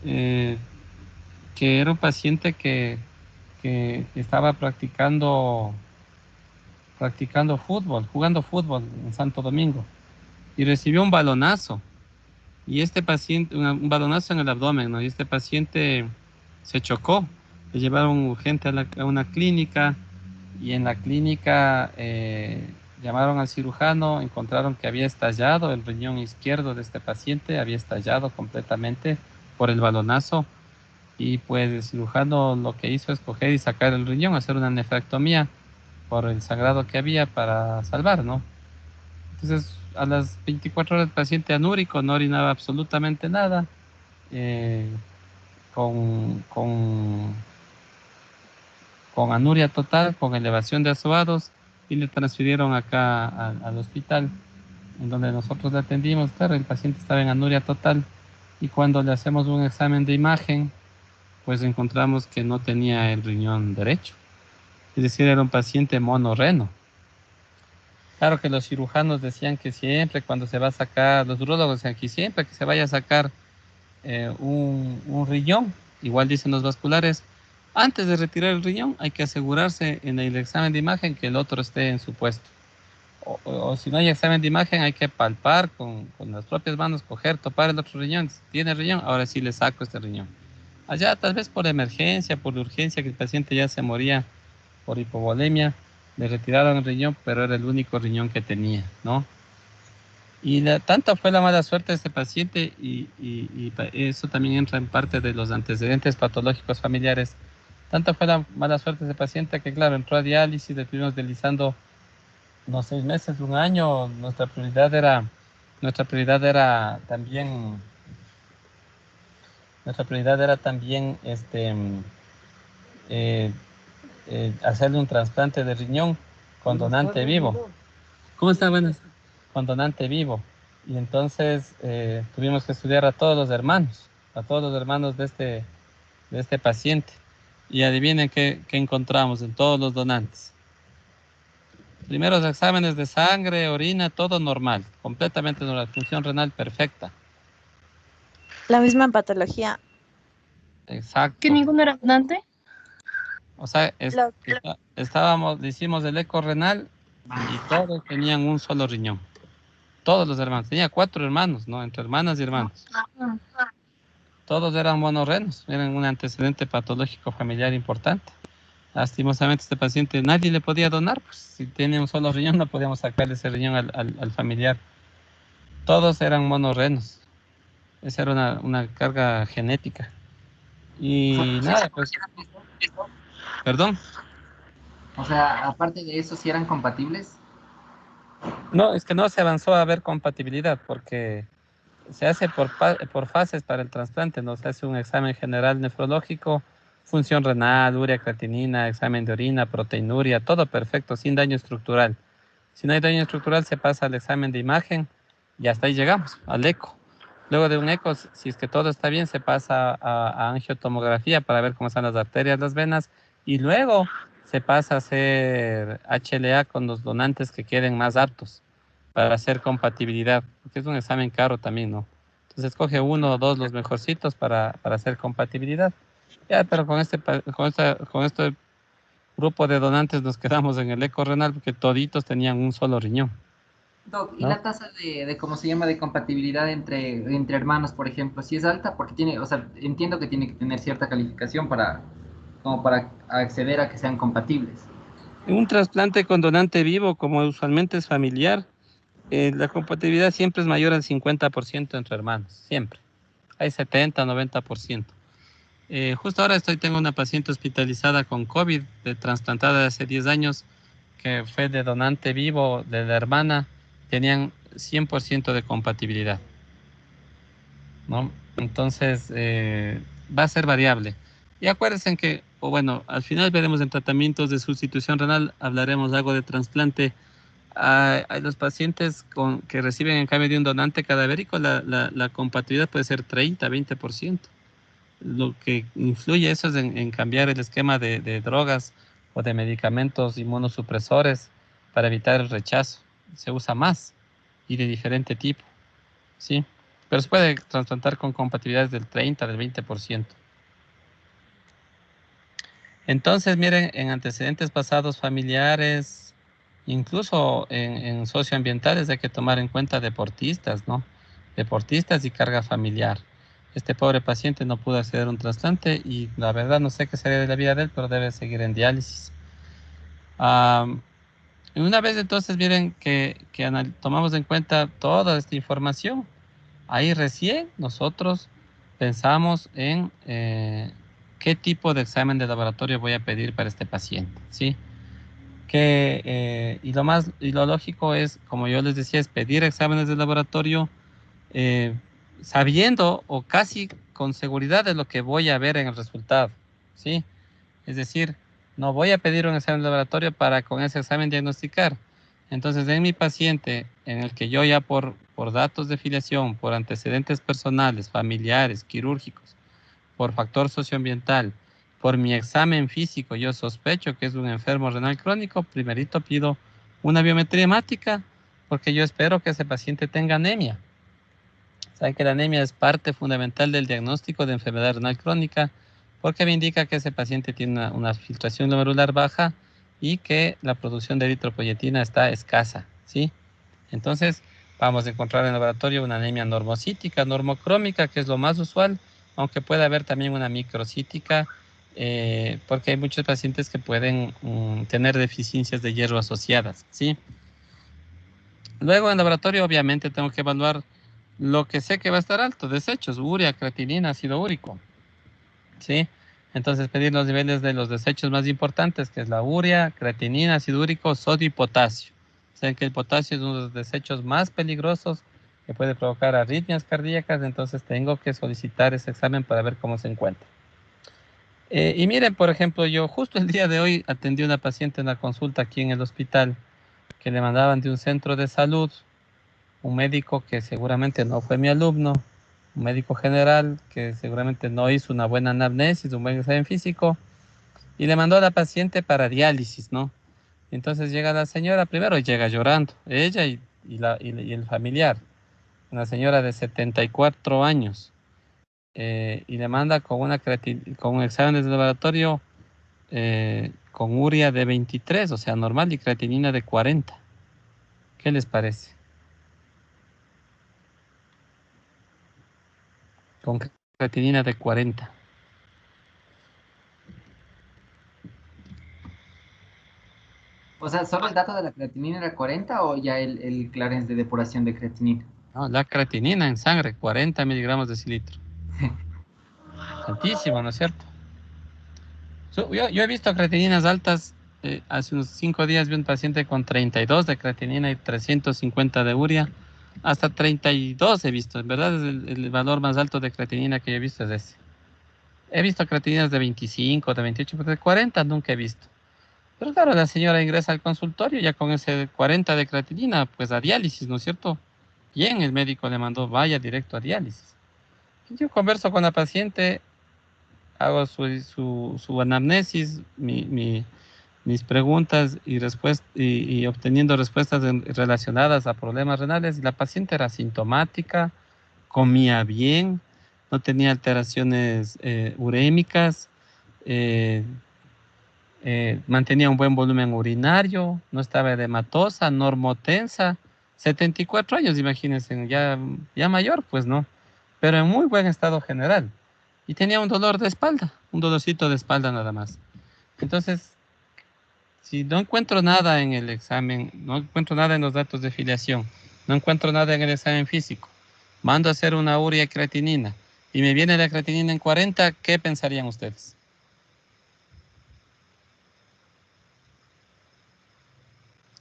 eh, que era un paciente que estaba practicando fútbol, jugando fútbol en Santo Domingo, y recibió un balonazo Y este paciente, un balonazo en el abdomen, ¿no? Y este paciente se chocó. Le llevaron urgente a una clínica y en la clínica llamaron al cirujano, encontraron que había estallado el riñón izquierdo de este paciente, había estallado completamente por el balonazo. Y pues el cirujano lo que hizo es coger y sacar el riñón, hacer una nefrectomía por el sangrado que había para salvar, ¿no? Entonces, a las 24 horas el paciente anúrico, no orinaba absolutamente nada, eh, con anuria total, con elevación de azoados, y le transfirieron acá al hospital, en donde nosotros le atendimos. Claro, el paciente estaba en anuria total, y cuando le hacemos un examen de imagen, pues encontramos que no tenía el riñón derecho. Es decir, era un paciente monorreno. Claro que los cirujanos decían que siempre cuando se va a sacar, los urólogos decían que siempre que se vaya a sacar un riñón, igual dicen los vasculares, antes de retirar el riñón hay que asegurarse en el examen de imagen que el otro esté en su puesto. O si no hay examen de imagen hay que palpar con las propias manos, coger, topar el otro riñón. Si tiene riñón, ahora sí le saco este riñón. Allá tal vez por emergencia, por urgencia, que el paciente ya se moría por hipovolemia, le retiraron el riñón, pero era el único riñón que tenía, ¿no? Y tanta fue la mala suerte de este paciente y eso también entra en parte de los antecedentes patológicos familiares. Tanta fue la mala suerte de ese paciente que, claro, entró a diálisis, le estuvimos dializando unos 6 meses, un año. Nuestra prioridad era también hacerle un trasplante de riñón con donante vivo. ¿Cómo está? Buenas. Con donante vivo. Y entonces tuvimos que estudiar a todos los hermanos de este paciente. Y adivinen qué encontramos en todos los donantes. Primeros exámenes de sangre, orina, todo normal, completamente normal, función renal perfecta. La misma patología. Exacto. ¿Que ninguno era donante? O sea, le hicimos el eco renal y todos tenían un solo riñón. Todos los hermanos. Tenía 4 hermanos, ¿no? Entre hermanas y hermanos. Todos eran monorrenos, eran un antecedente patológico familiar importante. Lastimosamente este paciente nadie le podía donar, pues si tenía un solo riñón no podíamos sacarle ese riñón al familiar. Todos eran monorrenos. Esa era una carga genética. Y nada, pues... ¿Perdón? O sea, aparte de eso, ¿sí eran compatibles? No, es que no se avanzó a ver compatibilidad porque se hace por fases para el trasplante, ¿no? Se hace un examen general nefrológico, función renal, urea, creatinina, examen de orina, proteinuria, todo perfecto, sin daño estructural. Si no hay daño estructural, se pasa al examen de imagen y hasta ahí llegamos, al eco. Luego de un eco, si es que todo está bien, se pasa a angiotomografía para ver cómo están las arterias, las venas, y luego se pasa a hacer HLA con los donantes que queden más aptos para hacer compatibilidad, porque es un examen caro también, ¿no? Entonces escoge 1 o 2 los mejorcitos para hacer compatibilidad. Ya, pero con este grupo de donantes nos quedamos en el eco renal porque toditos tenían un solo riñón. Doc, ¿y ¿no? la tasa de cómo se llama, de compatibilidad entre hermanos, por ejemplo, si es alta? Porque tiene, o sea, entiendo que tiene que tener cierta calificación como para acceder a que sean compatibles. En un trasplante con donante vivo, como usualmente es familiar, la compatibilidad siempre es mayor al 50% entre hermanos, siempre. Hay 70, 90%. Justo ahora tengo una paciente hospitalizada con COVID, trasplantada de hace 10 años, que fue de donante vivo de la hermana, tenían 100% de compatibilidad, ¿no? Entonces, va a ser variable. Y acuérdense que, al final veremos en tratamientos de sustitución renal, hablaremos algo de trasplante. A los pacientes que reciben en cambio de un donante cadavérico, la compatibilidad puede ser 30, 20%. Lo que influye eso es en cambiar el esquema de drogas o de medicamentos inmunosupresores para evitar el rechazo. Se usa más y de diferente tipo, ¿sí? Pero se puede trasplantar con compatibilidades del 30, del 20%. Entonces, miren, en antecedentes pasados familiares, incluso en socioambientales, hay que tomar en cuenta deportistas, ¿no? deportistas y carga familiar. Este pobre paciente no pudo acceder a un trasplante y la verdad no sé qué sería de la vida de él, pero debe seguir en diálisis. Y una vez entonces miren que tomamos en cuenta toda esta información, ahí recién nosotros pensamos en qué tipo de examen de laboratorio voy a pedir para este paciente, ¿sí? Y lo lógico es, como yo les decía, es pedir exámenes de laboratorio sabiendo o casi con seguridad de lo que voy a ver en el resultado, ¿sí? Es decir, no voy a pedir un examen de laboratorio para con ese examen diagnosticar. Entonces, en mi paciente, en el que yo ya por datos de filiación, por antecedentes personales, familiares, quirúrgicos, por factor socioambiental, por mi examen físico, yo sospecho que es un enfermo renal crónico, primerito pido una biometría hemática, porque yo espero que ese paciente tenga anemia. Saben que la anemia es parte fundamental del diagnóstico de enfermedad renal crónica, porque me indica que ese paciente tiene una filtración glomerular baja y que la producción de eritropoyetina está escasa, ¿sí? Entonces, vamos a encontrar en el laboratorio una anemia normocítica, normocrómica, que es lo más usual, aunque puede haber también una microcítica, porque hay muchos pacientes que pueden tener deficiencias de hierro asociadas, ¿sí? Luego, en el laboratorio, obviamente, tengo que evaluar lo que sé que va a estar alto, desechos, urea, creatinina, ácido úrico, ¿sí? Entonces, pedir los niveles de los desechos más importantes, que es la urea, creatinina, ácido úrico, sodio y potasio. Saben que el potasio es uno de los desechos más peligrosos que puede provocar arritmias cardíacas, entonces tengo que solicitar ese examen para ver cómo se encuentra. Y miren, por ejemplo, yo justo el día de hoy atendí a una paciente en la consulta aquí en el hospital que le mandaban de un centro de salud, un médico que seguramente no fue mi alumno, un médico general que seguramente no hizo una buena anamnesis, un buen examen físico, y le mandó a la paciente para diálisis, ¿no? Entonces llega la señora, primero llega llorando, ella y el familiar, una señora de 74 años, y le manda con con un examen de laboratorio con urea de 23, o sea, normal, y creatinina de 40. ¿Qué les parece? Con creatinina de 40. O sea, ¿solo el dato de la creatinina era 40 o ya el clearance de depuración de creatinina? No, la creatinina en sangre, 40 miligramos de cilitro. Altísimo, ¿no es cierto? Yo he visto creatininas altas. Hace unos 5 días vi un paciente con 32 de creatinina y 350 de urea. Hasta 32 he visto. En verdad es el valor más alto de creatinina que yo he visto es ese. He visto creatininas de 25, de 28, pero de 40 nunca he visto. Pero claro, la señora ingresa al consultorio ya con ese 40 de creatinina, pues a diálisis, ¿no es cierto? Bien, el médico le mandó, vaya directo a diálisis. Yo converso con la paciente, hago su anamnesis, mis preguntas y obteniendo respuestas relacionadas a problemas renales. La paciente era asintomática, comía bien, no tenía alteraciones urémicas, eh, mantenía un buen volumen urinario, no estaba edematosa, normotensa, 74 años, imagínense, ya mayor, pues no, pero en muy buen estado general. Y tenía un dolor de espalda, un dolorcito de espalda nada más. Entonces, si no encuentro nada en el examen, no encuentro nada en los datos de filiación, no encuentro nada en el examen físico, mando a hacer una urea y creatinina y me viene la creatinina en 40, ¿qué pensarían ustedes?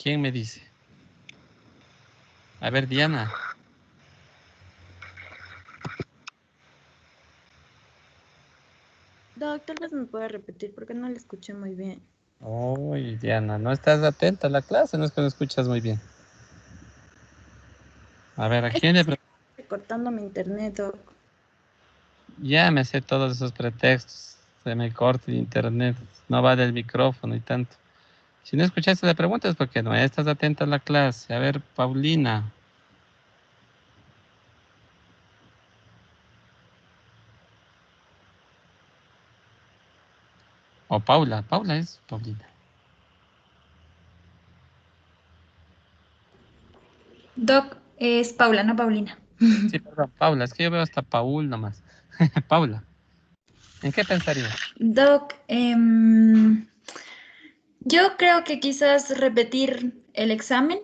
¿Quién me dice? A ver, Diana. Doc, tal vez me pueda repetir porque no le escuché muy bien. Uy, Diana, no estás atenta a la clase, no es que no escuchas muy bien. A ver, ¿a quién le Cortando mi internet, Doc. Ya me sé todos esos pretextos. Se me corta el internet, no va del micrófono y tanto. Si no escuchaste la pregunta es porque no estás atenta a la clase. A ver, Paulina. O Paula. Paula es Paulina. Doc, es Paula, no Paulina. Sí, perdón, Paula, es que yo veo hasta Paul nomás. Paula, ¿en qué pensaría? Doc, yo creo que quizás repetir el examen.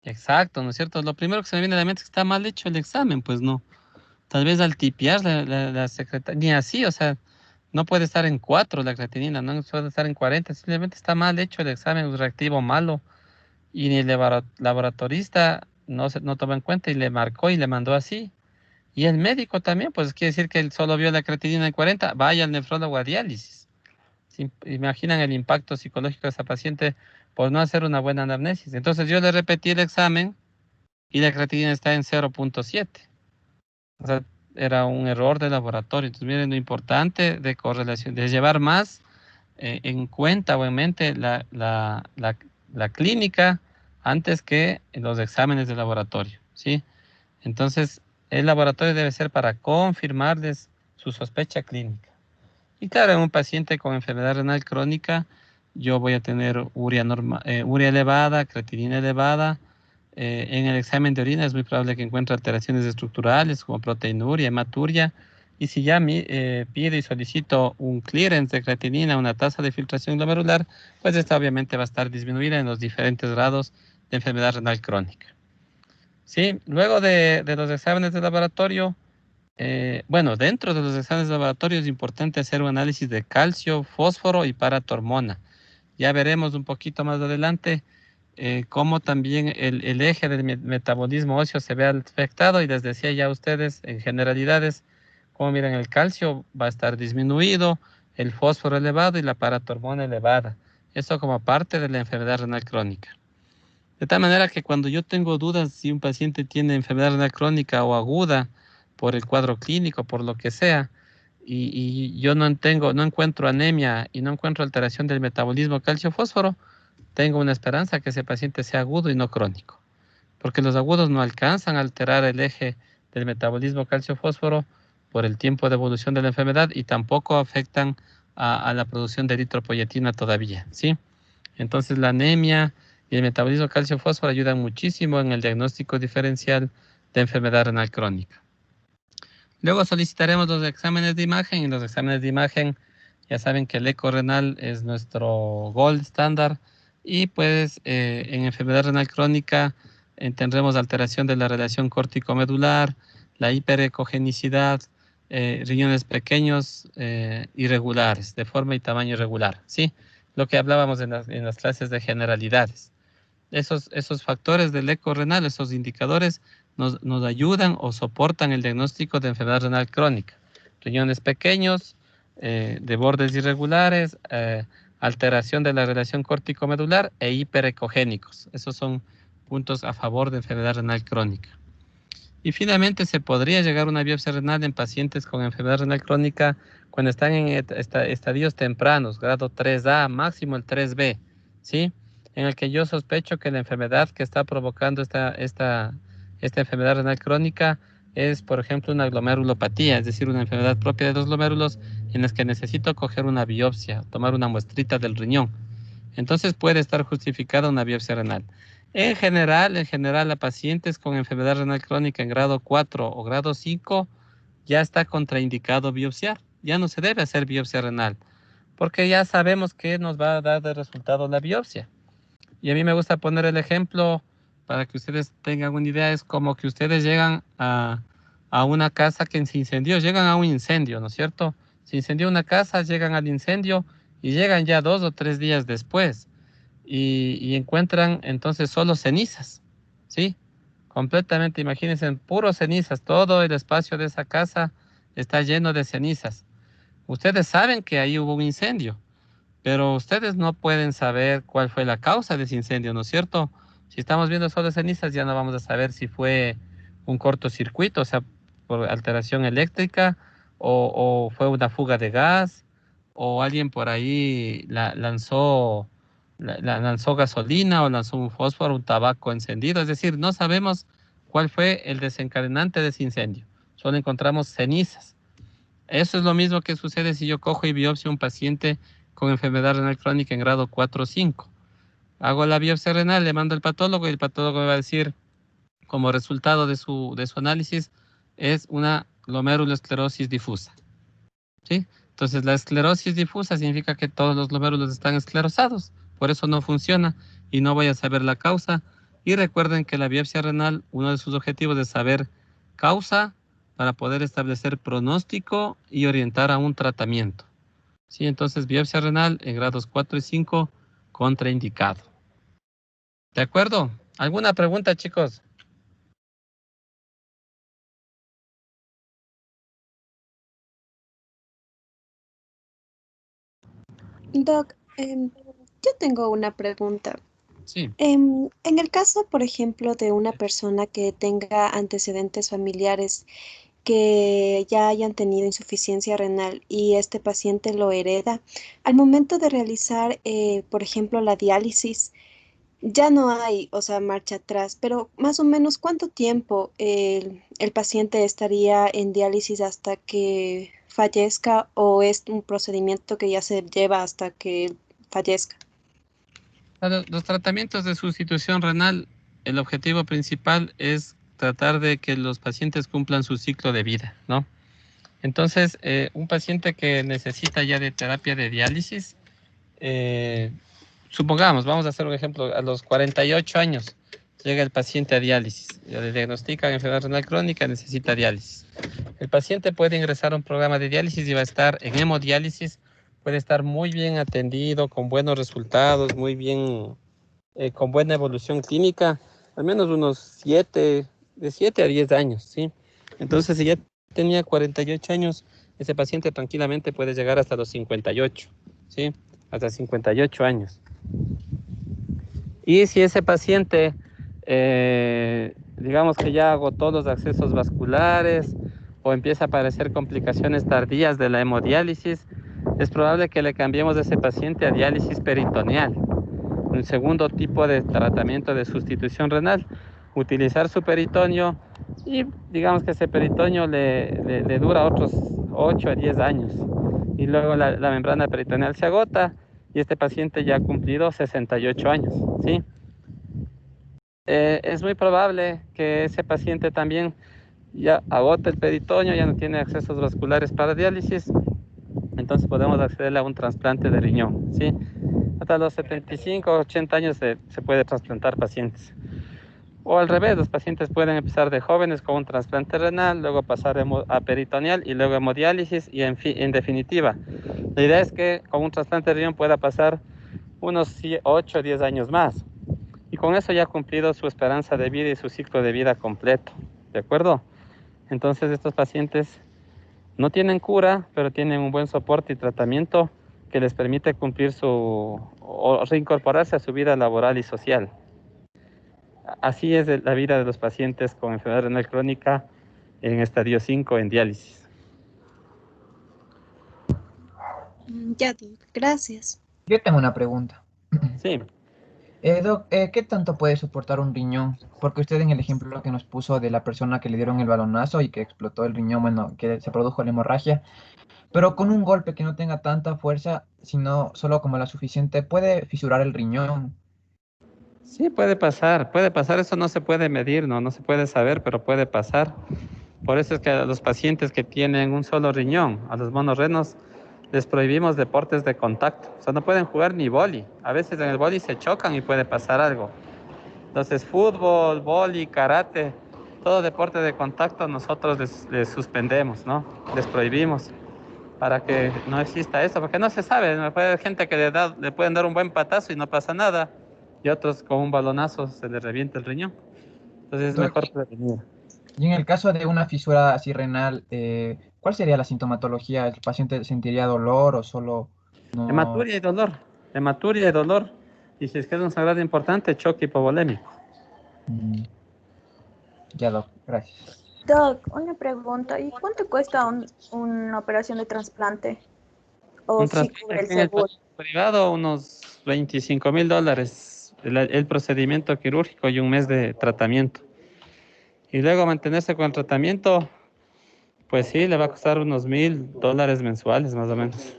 Exacto, ¿no es cierto? Lo primero que se me viene a la mente es que está mal hecho el examen, pues no. Tal vez al tipear la secretaria, ni así, o sea, no puede estar en 4 la creatinina, no puede estar en 40, simplemente está mal hecho el examen, un reactivo malo, y ni el laboratorista no tomó en cuenta y le marcó y le mandó así. Y el médico también, pues quiere decir que él solo vio la creatinina en 40, vaya al nefrólogo a diálisis. Imaginan el impacto psicológico de esa paciente por no hacer una buena anamnesis. Entonces yo le repetí el examen y la creatinina está en 0.7. O sea, era un error de laboratorio. Entonces, miren lo importante de correlación, de llevar más en cuenta o en mente la clínica antes que los exámenes de laboratorio, ¿sí? Entonces, el laboratorio debe ser para confirmarles su sospecha clínica. Y claro, en un paciente con enfermedad renal crónica, yo voy a tener urea elevada, creatinina elevada. En el examen de orina es muy probable que encuentre alteraciones estructurales como proteinuria, hematuria. Y si ya pido y solicito un clearance de creatinina, una tasa de filtración glomerular, pues esta obviamente va a estar disminuida en los diferentes grados de enfermedad renal crónica. Sí, luego de los exámenes de laboratorio, bueno, dentro de los exámenes de laboratorio es importante hacer un análisis de calcio, fósforo y paratormona. Ya veremos un poquito más adelante cómo también el eje del metabolismo óseo se ve afectado, y les decía ya a ustedes en generalidades, como miren, el calcio va a estar disminuido, el fósforo elevado y la paratormona elevada. Eso como parte de la enfermedad renal crónica. De tal manera que cuando yo tengo dudas si un paciente tiene enfermedad renal crónica o aguda por el cuadro clínico, por lo que sea, y yo no encuentro anemia y no encuentro alteración del metabolismo calcio-fósforo, tengo una esperanza que ese paciente sea agudo y no crónico. Porque los agudos no alcanzan a alterar el eje del metabolismo calcio-fósforo por el tiempo de evolución de la enfermedad y tampoco afectan a la producción de eritropoyetina todavía, ¿sí? Entonces la anemia y el metabolismo calcio-fósforo ayudan muchísimo en el diagnóstico diferencial de enfermedad renal crónica. Luego solicitaremos los exámenes de imagen, y los exámenes de imagen ya saben que el eco renal es nuestro gold estándar, y pues en enfermedad renal crónica tendremos alteración de la relación córtico-medular, la hiperecogenicidad, riñones pequeños irregulares, de forma y tamaño irregular, ¿sí? Lo que hablábamos en las clases de generalidades. Esos factores del eco renal, esos indicadores, nos ayudan o soportan el diagnóstico de enfermedad renal crónica. Riñones pequeños, de bordes irregulares, alteración de la relación córtico-medular e hiperecogénicos. Esos son puntos a favor de enfermedad renal crónica. Y finalmente se podría llegar a una biopsia renal en pacientes con enfermedad renal crónica cuando están en estadios tempranos, grado 3A, máximo el 3B, ¿sí? En el que yo sospecho que la enfermedad que está provocando esta enfermedad renal crónica es, por ejemplo, una glomerulopatía, es decir, una enfermedad propia de los glomérulos en las que necesito coger una biopsia, tomar una muestrita del riñón. Entonces puede estar justificada una biopsia renal. En general, a pacientes con enfermedad renal crónica en grado 4 o grado 5 ya está contraindicado biopsiar. Ya no se debe hacer biopsia renal, porque ya sabemos que nos va a dar de resultado la biopsia. Y a mí me gusta poner el ejemplo para que ustedes tengan una idea. Es como que ustedes llegan a una casa que se incendió, llegan a un incendio, ¿no es cierto? Se incendió una casa, llegan al incendio y llegan ya 2 o 3 días después y encuentran entonces solo cenizas, ¿sí? Completamente, imagínense, puros cenizas, todo el espacio de esa casa está lleno de cenizas. Ustedes saben que ahí hubo un incendio, pero ustedes no pueden saber cuál fue la causa de ese incendio, ¿no es cierto? Si estamos viendo solo cenizas, ya no vamos a saber si fue un cortocircuito, o sea, por alteración eléctrica, o fue una fuga de gas, o alguien por ahí lanzó gasolina, o lanzó un fósforo, un tabaco encendido. Es decir, no sabemos cuál fue el desencadenante de ese incendio. Solo encontramos cenizas. Eso es lo mismo que sucede si yo cojo y biopsio a un paciente con enfermedad renal crónica en grado 4 o 5. Hago la biopsia renal, le mando al patólogo y el patólogo me va a decir, como resultado de su análisis es una glomerulosclerosis difusa. ¿Sí? Entonces, la esclerosis difusa significa que todos los glomérulos están esclerosados. Por eso no funciona y no voy a saber la causa. Y recuerden que la biopsia renal, uno de sus objetivos es saber causa para poder establecer pronóstico y orientar a un tratamiento. ¿Sí? Entonces, biopsia renal en grados 4 y 5, contraindicado. ¿De acuerdo? ¿Alguna pregunta, chicos? Doc, yo tengo una pregunta. Sí. En el caso, por ejemplo, de una persona que tenga antecedentes familiares que ya hayan tenido insuficiencia renal y este paciente lo hereda, al momento de realizar, por ejemplo, la diálisis, ya no hay, o sea, marcha atrás, pero más o menos cuánto tiempo el paciente estaría en diálisis hasta que fallezca o es un procedimiento que ya se lleva hasta que fallezca. Los tratamientos de sustitución renal, el objetivo principal es tratar de que los pacientes cumplan su ciclo de vida, ¿no? Entonces, un paciente que necesita ya de terapia de diálisis, supongamos, vamos a hacer un ejemplo, a los 48 años llega el paciente a diálisis, le diagnostican enfermedad renal crónica, necesita diálisis. El paciente puede ingresar a un programa de diálisis y va a estar en hemodiálisis, puede estar muy bien atendido, con buenos resultados, muy bien, con buena evolución clínica, al menos de 7 a 10 años, ¿sí? Entonces, si ya tenía 48 años, ese paciente tranquilamente puede llegar hasta los 58, ¿sí? Hasta 58 años. Y si ese paciente, digamos que ya agotó los accesos vasculares o empieza a aparecer complicaciones tardías de la hemodiálisis, es probable que le cambiemos a ese paciente a diálisis peritoneal, un segundo tipo de tratamiento de sustitución renal, utilizar su peritoneo y digamos que ese peritoneo le dura otros 8 a 10 años y luego la membrana peritoneal se agota y este paciente ya ha cumplido 68 años, ¿sí? Es muy probable que ese paciente también ya agote el peritoneo, ya no tiene accesos vasculares para diálisis, entonces podemos acceder a un trasplante de riñón, ¿sí? Hasta los 75 o 80 años se puede trasplantar pacientes. O al revés, los pacientes pueden empezar de jóvenes con un trasplante renal, luego pasar a peritoneal y luego hemodiálisis y en definitiva. La idea es que con un trasplante de riñón pueda pasar unos 8 o 10 años más. Y con eso ya ha cumplido su esperanza de vida y su ciclo de vida completo. ¿De acuerdo? Entonces estos pacientes no tienen cura, pero tienen un buen soporte y tratamiento que les permite cumplir o reincorporarse a su vida laboral y social. Así es la vida de los pacientes con enfermedad renal crónica en estadio 5 en diálisis. Ya, Doc, gracias. Yo tengo una pregunta. Sí. Doc, ¿qué tanto puede soportar un riñón? Porque usted en el ejemplo que nos puso de la persona que le dieron el balonazo y que explotó el riñón, bueno, que se produjo la hemorragia, pero con un golpe que no tenga tanta fuerza, sino solo como la suficiente, puede fisurar el riñón. Sí, puede pasar, eso no se puede medir, no se puede saber, pero puede pasar. Por eso es que a los pacientes que tienen un solo riñón, a los monorrenos, les prohibimos deportes de contacto. O sea, no pueden jugar ni vóley. A veces en el vóley se chocan y puede pasar algo. Entonces, fútbol, vóley, karate, todo deporte de contacto nosotros les suspendemos, ¿no? Les prohibimos para que no exista eso, porque no se sabe. Puede haber gente que le pueden dar un buen patazo y no pasa nada, y otros con un balonazo se les revienta el riñón. Entonces es mejor prevenir. Y en el caso de una fisura así renal, ¿cuál sería la sintomatología? ¿El paciente sentiría dolor o solo no? Hematuria y dolor. Y si es que es un sangrado importante, choque hipovolémico. Ya, Doc, gracias. Doc, una pregunta. ¿Y cuánto cuesta una operación de trasplante? ¿O Un si trasplante cubre el en el seguro? privado, unos $25,000. El procedimiento quirúrgico y un mes de tratamiento. Y luego mantenerse con el tratamiento, pues sí, le va a costar unos $1,000 mensuales, más o menos.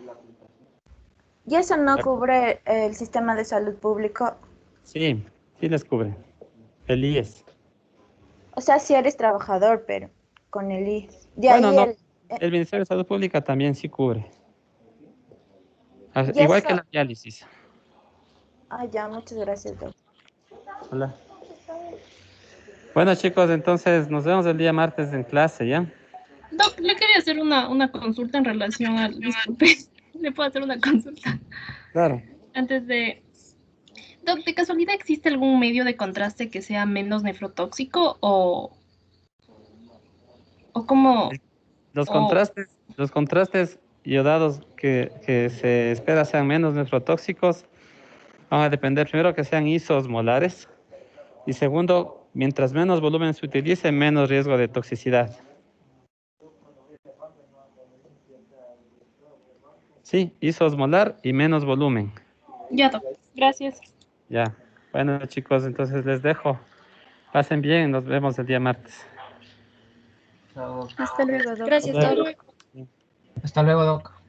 ¿Y eso no cubre el sistema de salud público? Sí, sí les cubre. El IES. O sea, si eres trabajador, pero con el IES. De Bueno, ahí no, el, el Ministerio de Salud Pública también sí cubre. ya Igual que eso- la diálisis. Ah, ya, muchas gracias, doctor. Hola. Bueno, chicos, entonces nos vemos el día martes en clase, ¿ya? Doc, le quería hacer una consulta en relación al... Disculpe, ¿le puedo hacer una consulta? Claro. Antes de... Doc, ¿de casualidad existe algún medio de contraste que sea menos nefrotóxico o cómo... o- Los contrastes iodados que se espera sean menos nefrotóxicos van a depender primero que sean isosmolares y segundo, mientras menos volumen se utilice, menos riesgo de toxicidad. Sí, isosmolar y menos volumen. Ya, Doc, gracias. Ya. Bueno, chicos, entonces les dejo. Pasen bien, nos vemos el día martes. Chao. Hasta luego, doctor. Gracias, Hasta Doc. luego. Hasta luego, Doc.